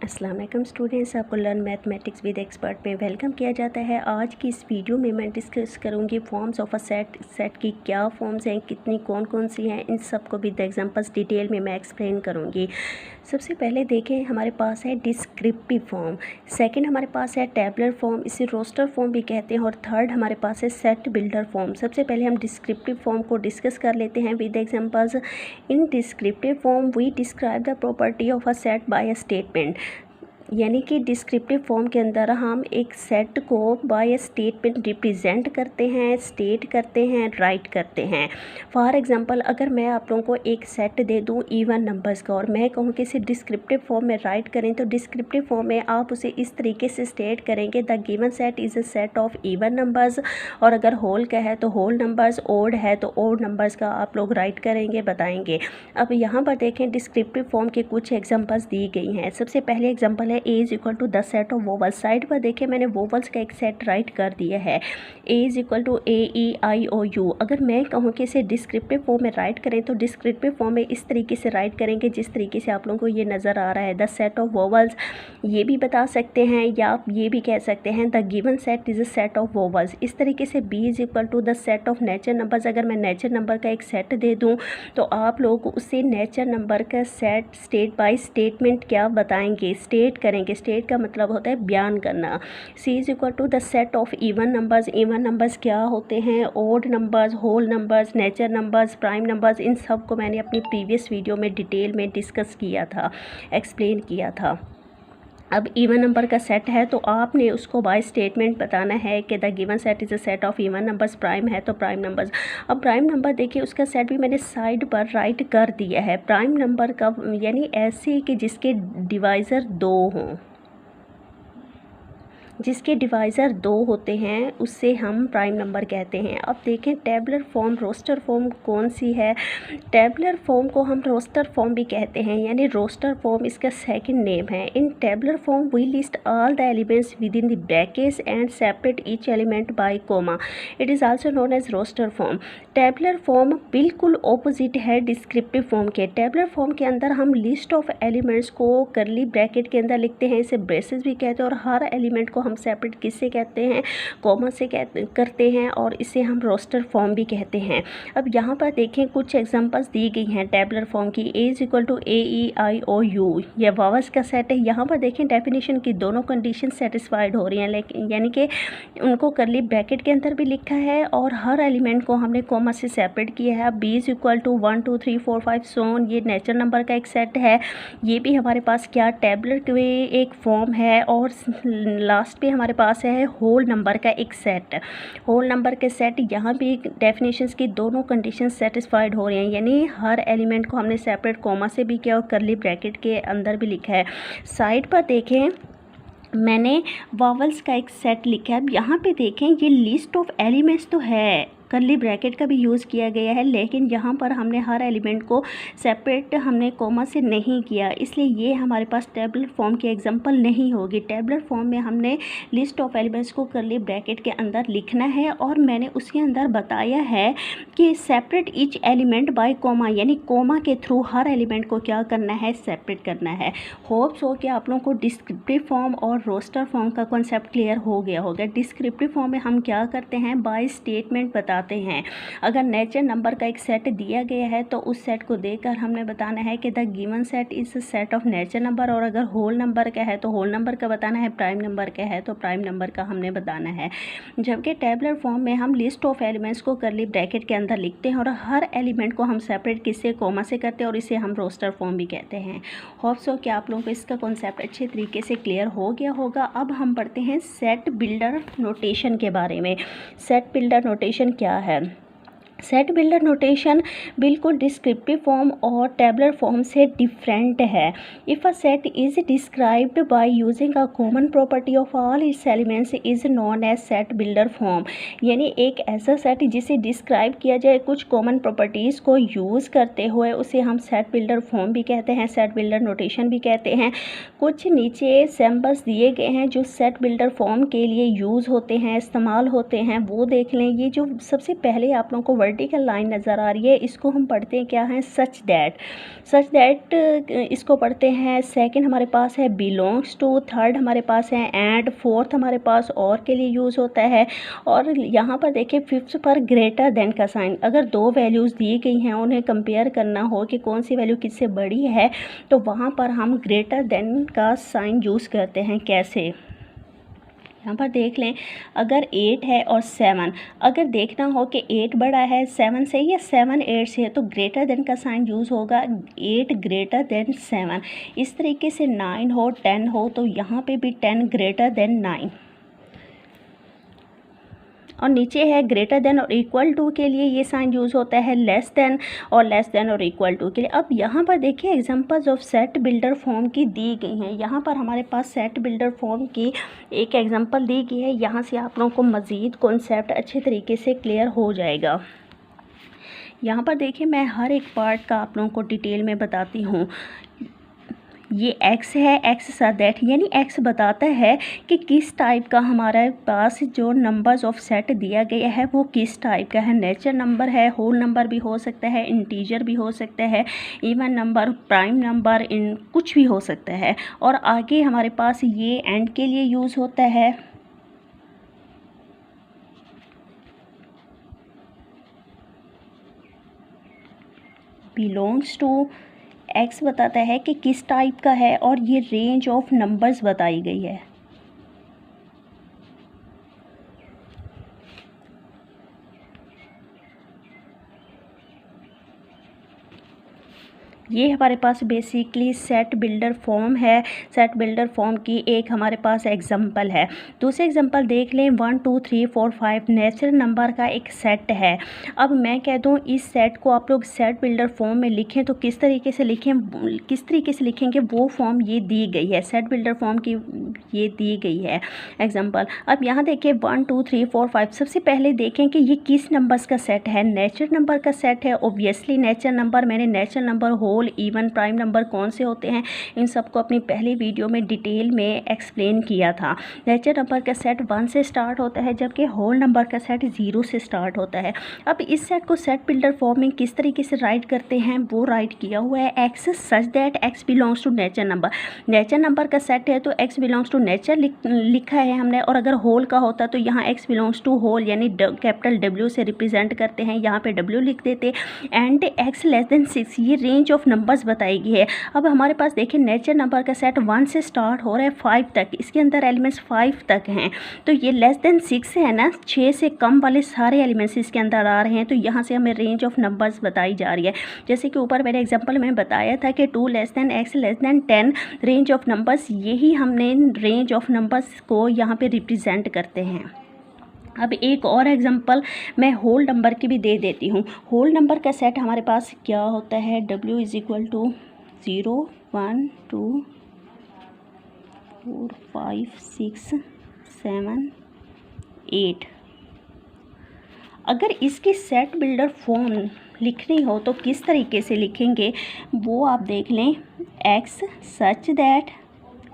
अस्सलाम वालेकुम स्टूडेंट्स, आपको लर्न मैथमेटिक्स विद एक्सपर्ट में वेलकम किया जाता है। आज की इस वीडियो में मैं डिस्कस करूंगी फॉर्म्स ऑफ अ सेट की क्या फॉर्म्स हैं, कितनी कौन कौन सी हैं, इन सब को विद एग्जांपल्स डिटेल में मैं एक्सप्लेन करूंगी। सबसे पहले देखें, हमारे पास है डिस्क्रिप्टिव फॉर्म, सेकंड हमारे पास है टेबलर फॉर्म, इसे रोस्टर फॉर्म भी कहते हैं, और थर्ड हमारे पास है सेट बिल्डर फॉर्म। सबसे पहले हम डिस्क्रिप्टिव फॉर्म को डिस्कस कर लेते हैं with examples. In descriptive form we describe the property of a set by a statement, यानी कि डिस्क्रिप्टिव फॉर्म के अंदर हम एक सेट को बाय स्टेटमेंट रिप्रेजेंट करते हैं, स्टेट करते हैं, राइट करते हैं। फॉर एग्जांपल, अगर मैं आप लोगों को एक सेट दे दूं इवन नंबर्स का और मैं कहूं कि इसे डिस्क्रिप्टिव फॉर्म में राइट करें, तो डिस्क्रिप्टिव फॉर्म में आप उसे इस तरीके से स्टेट करेंगे, the given set is a set of even numbers, और अगर होल का है तो होल नंबर्स, ओड है तो ओड नंबर्स का आप लोग राइट करेंगे, बताएंगे। अब यहाँ पर देखें, डिस्क्रिप्टिव फॉर्म के कुछ एग्जाम्पल्स दी गई हैं। सबसे पहले एग्जाम्पल है A is equal to the set of vowels. Side पर देखें, मैंने वोवल्स का एक सेट राइट कर दिया है, A is equal to A E I O U. अगर मैं कहूँ कि इसे डिस्क्रिप्टिव फॉर्म में राइट करें, तो डिस्क्रिप्टिव फॉर्म में इस तरीके से राइट करेंगे जिस तरीके से आप लोगों को ये नज़र आ रहा है, द सेट ऑफ वोवल्स। ये भी बता सकते हैं या आप ये भी कह सकते हैं the given set is a set of vowels. इस तरीके से B is equal to the set of nature numbers. अगर मैं नेचर नंबर का एक सेट दे दूँ तो आप लोग उसे नेचर नंबर का सेट स्टेट बाय स्टेटमेंट क्या बताएंगे, स्टेट करेंगे। स्टेट का मतलब होता है बयान करना। C is equal to the set of even numbers. Even numbers क्या होते हैं, odd numbers, whole numbers, nature numbers, prime numbers. इन सब को मैंने अपनी प्रीवियस वीडियो में डिटेल में डिस्कस किया था, एक्सप्लेन किया था। अब इवन नंबर का सेट है तो आपने उसको बाय स्टेटमेंट बताना है कि the given set is a set of even numbers. Prime है तो प्राइम नंबर्स। अब प्राइम नंबर देखिए, उसका सेट भी मैंने साइड पर राइट कर दिया है। प्राइम नंबर का यानी ऐसे कि जिसके डिवाइज़र 2 हों, जिसके डिवाइज़र 2 होते हैं उससे हम प्राइम नंबर कहते हैं। अब देखें, टेबलर फॉर्म, रोस्टर फॉर्म कौन सी है। टेबलर फॉर्म को हम रोस्टर फॉर्म भी कहते हैं, यानी रोस्टर फॉर्म इसका सेकंड नेम है। In tabular form we list all the elements within the brackets and separate each element by comma. It is also known as roster form. Tabular form बिल्कुल opposite है descriptive form के। Tabular form के अंदर हम list of elements को करली bracket के अंदर लिखते हैं, इसे ब्रेसेस भी कहते हैं, और हर एलिमेंट को हम सेपरेट किससे कहते हैं, कॉमा से करते हैं, और इसे हम रोस्टर फॉर्म भी कहते हैं। अब यहाँ पर देखें, कुछ एग्जांपल्स दी गई हैं टेबलर फॉर्म की। A is equal to A E I O U, यह वावल्स का सेट है। यहाँ पर देखें, डेफिनेशन की दोनों कंडीशन सेटिस्फाइड हो रही हैं, लेकिन यानी कि उनको करली ब्रैकेट के अंदर भी लिखा है और हर एलिमेंट को हमने कॉमा से सेपरेट किया है। बी इज इक्वल टू 1 2 3 4 5 सोन, ये नेचर नंबर का एक सेट है। ये भी हमारे पास क्या टेबलर के एक फॉर्म है। और लास्ट पे हमारे पास है होल नंबर का एक सेट। होल नंबर के सेट, यहाँ भी डेफिनेशंस की दोनों कंडीशन सेटिस्फाइड हो रही हैं, यानी हर एलिमेंट को हमने सेपरेट कॉमा से भी किया और करली ब्रैकेट के अंदर भी लिखा है। साइड पर देखें, मैंने वावल्स का एक सेट लिखा है। अब यहाँ पे देखें, ये लिस्ट ऑफ एलिमेंट्स तो है, करली ब्रैकेट का भी यूज़ किया गया है, लेकिन यहाँ पर हमने हर एलिमेंट को सेपरेट हमने कॉमा से नहीं किया, इसलिए ये हमारे पास टेबलर फॉर्म की एग्जांपल नहीं होगी। टेबलर फॉर्म में हमने लिस्ट ऑफ एलिमेंट्स को करली ब्रैकेट के अंदर लिखना है, और मैंने उसके अंदर बताया है कि separate each element bye comma, यानी कॉमा के थ्रू हर एलिमेंट को क्या करना है, सेपरेट करना है। होप्स हो कि आप लोगों को डिस्क्रिप्टिव फॉर्म और रोस्टर फॉर्म का कॉन्सेप्ट क्लियर हो गया होगा। डिस्क्रिप्टिव फॉर्म में हम क्या करते हैं, बाय स्टेटमेंट बताते हैं। अगर नेचर नंबर का एक सेट दिया गया है तो उस सेट को देकर हमने बताना है कि the given set is a set of nature number, और अगर होल नंबर का है तो होल नंबर का बताना है, प्राइम नंबर का है तो प्राइम नंबर का हमने बताना है। जबकि टेबलर फॉर्म में हम लिस्ट ऑफ एलिमेंट्स को करली ब्रैकेट के अंदर लिखते हैं और हर एलिमेंट को हम सेपरेट किससे, कॉमा से करते हैं, और इसे हम रोस्टर फॉर्म भी कहते हैं। होप्स हो कि आप लोगों को इसका कॉन्सेप्ट अच्छे तरीके से क्लियर हो गया होगा। अब हम पढ़ते हैं सेट बिल्डर नोटेशन के बारे में। सेट बिल्डर नोटेशन क्या है। सेट बिल्डर नोटेशन बिल्कुल डिस्क्रिप्टिव फॉर्म और टेबलर फॉर्म से डिफरेंट है। If a set is described by using a common property of all its elements is known as set builder form, यानी एक ऐसा set जिसे डिस्क्राइब किया जाए कुछ कॉमन प्रॉपर्टीज़ को यूज़ करते हुए, उसे हम सेट बिल्डर फॉर्म भी कहते हैं, सेट बिल्डर नोटेशन भी कहते हैं। कुछ नीचे सैम्पल्स दिए गए हैं जो सेट बिल्डर फॉर्म के लिए यूज़ होते हैं, इस्तेमाल होते हैं, वो देख लें। ये जो सबसे पहले आप लोगों को वर्ड वर्टिकल लाइन नज़र आ रही है, इसको हम पढ़ते हैं क्या है, सच दैट इसको पढ़ते हैं। सेकंड हमारे पास है बिलोंग्स टू, थर्ड हमारे पास है एंड, फोर्थ हमारे पास और के लिए यूज़ होता है। और यहाँ पर देखिए फिफ्थ पर ग्रेटर देन का साइन, अगर दो वैल्यूज़ दी गई हैं उन्हें कंपेयर करना हो कि कौन सी वैल्यू किससे बड़ी है, तो वहाँ पर हम ग्रेटर देन का साइन यूज़ करते हैं। कैसे, यहाँ पर देख लें, अगर 8 है और 7, अगर देखना हो कि 8 बड़ा है 7 से या 7 8 से है, तो ग्रेटर देन का साइन यूज़ होगा 8 ग्रेटर देन 7। इस तरीके से 9 हो 10 हो तो यहाँ पे भी 10 ग्रेटर देन 9। और नीचे है ग्रेटर देन और इक्वल टू के लिए ये साइन यूज़ होता है लेस देन, और लेस देन और इक्वल टू के लिए। अब यहाँ पर देखिए examples of set builder form की दी गई हैं। यहाँ पर हमारे पास सेट बिल्डर फॉर्म की एक एग्जांपल दी गई है, यहाँ से आप लोगों को मज़ीद कॉन्सेप्ट अच्छे तरीके से क्लियर हो जाएगा। यहाँ पर देखिए मैं हर एक पार्ट का आप लोगों को डिटेल में बताती हूँ। ये x है, x सच दैट, यानी x बताता है कि किस टाइप का हमारे पास जो नंबर्स ऑफ सेट दिया गया है वो किस टाइप का है। नेचर नंबर है, होल नंबर भी हो सकता है, इंटीजर भी हो सकता है, इवन नंबर, प्राइम नंबर, इन कुछ भी हो सकता है। और आगे हमारे पास ये एंड के लिए यूज़ होता है। बिलोंग्स टू, एक्स बताता है कि किस टाइप का है, और ये रेंज ऑफ नंबर्स बताई गई है। ये हमारे पास बेसिकली सेट बिल्डर फॉर्म है। सेट बिल्डर फॉर्म की एक हमारे पास एग्जांपल है। दूसरे एग्जांपल देख लें, 1 2 3 4 5 नेचुरल नंबर का एक सेट है। अब मैं कह दूं इस सेट को आप लोग सेट बिल्डर फॉर्म में लिखें तो किस तरीके से लिखें, किस तरीके से लिखेंगे, वो फॉर्म ये दी गई है, सेट बिल्डर फॉर्म की ये दी गई है एग्जाम्पल। अब यहाँ देखिए 1 2 3 4 5, सबसे पहले देखें कि ये किस नंबर्स का सेट है। नेचुरल नंबर का सेट है। ओब्वियसली नेचुरल नंबर, मैंने natural number, whole, even, prime number कौन से होते हैं इन सबको अपनी पहली वीडियो में डिटेल में एक्सप्लेन किया था। नेचुरल नंबर का सेट 1 से स्टार्ट होता है, जबकि होल नंबर का सेट 0 से स्टार्ट होता है। अब इस सेट को सेट बिल्डर फॉर्म में किस तरीके से राइट करते हैं वो राइट किया हुआ है, x such that x belongs to natural number. Natural number का सेट है तो एक्स बिलोंग्स टू नेचर लिखा है हमने, और अगर होल का होता तो यहाँ एक्स बिलोंग्स टू होल यानी कैपिटल डब्ल्यू से रिप्रेजेंट करते हैं, यहाँ पे डब्ल्यू लिख देते। एंड एक्स लेस देन 6, ये रेंज ऑफ नंबर्स बताई गई है। अब हमारे पास देखिए नेचुरल नंबर का सेट 1 से स्टार्ट हो रहा है 5 तक, इसके अंदर एलिमेंट्स 5 तक हैं, तो ये लेस देन 6 है ना, 6 से कम वाले सारे एलिमेंट्स इसके अंदर आ रहे हैं, तो यहाँ से हमें रेंज ऑफ नंबर्स बताई जा रही है। जैसे कि ऊपर मेरे एग्जांपल में बताया था कि 2 less than x less than 10 range of numbers, यही हमने रेंज ऑफ नंबर्स को यहाँ पे रिप्रेजेंट करते हैं। अब एक और एग्जांपल मैं होल नंबर की भी दे देती हूँ। होल नंबर का सेट हमारे पास क्या होता है, W इज़ इक्वल टू 0 1 2 4 5 6 7 8। अगर इसकी सेट बिल्डर फॉर्म लिखनी हो तो किस तरीके से लिखेंगे वो आप देख लें। X such that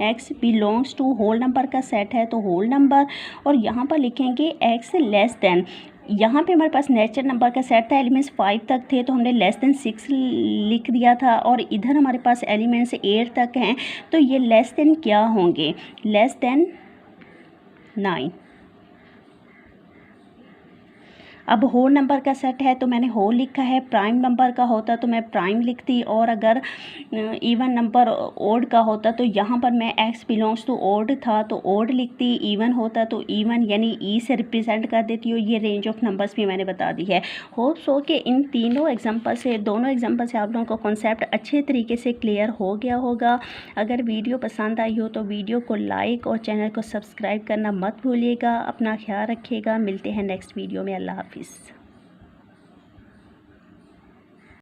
x belongs to, whole number का सेट है तो होल नंबर, और यहाँ पर लिखेंगे एक्स लेस देन। यहाँ पे हमारे पास नेचुरल नंबर का सेट था, एलिमेंट्स 5 तक थे तो हमने लेस देन 6 लिख दिया था, और इधर हमारे पास एलिमेंट्स 8 तक हैं, तो ये लेस देन क्या होंगे, लेस देन 9। अब होल नंबर का सेट है तो मैंने होल लिखा है, प्राइम नंबर का होता तो मैं प्राइम लिखती, और अगर इवन नंबर ओड का होता तो यहाँ पर मैं एक्स बिलोंग्स टू ओड था तो ओड लिखती, इवन होता तो इवन यानी ई से रिप्रेजेंट कर देती हूँ। ये रेंज ऑफ नंबर्स भी मैंने बता दी है। होप सो कि इन तीनों एग्जाम्पल से, दोनों एग्जाम्पल से आप लोगों को कॉन्सेप्ट अच्छे तरीके से क्लियर हो गया होगा। अगर वीडियो पसंद आई हो तो वीडियो को लाइक और चैनल को सब्सक्राइब करना मत भूलिएगा। अपना ख्याल रखिएगा, मिलते हैं नेक्स्ट वीडियो में। अल्लाह हाफिज़।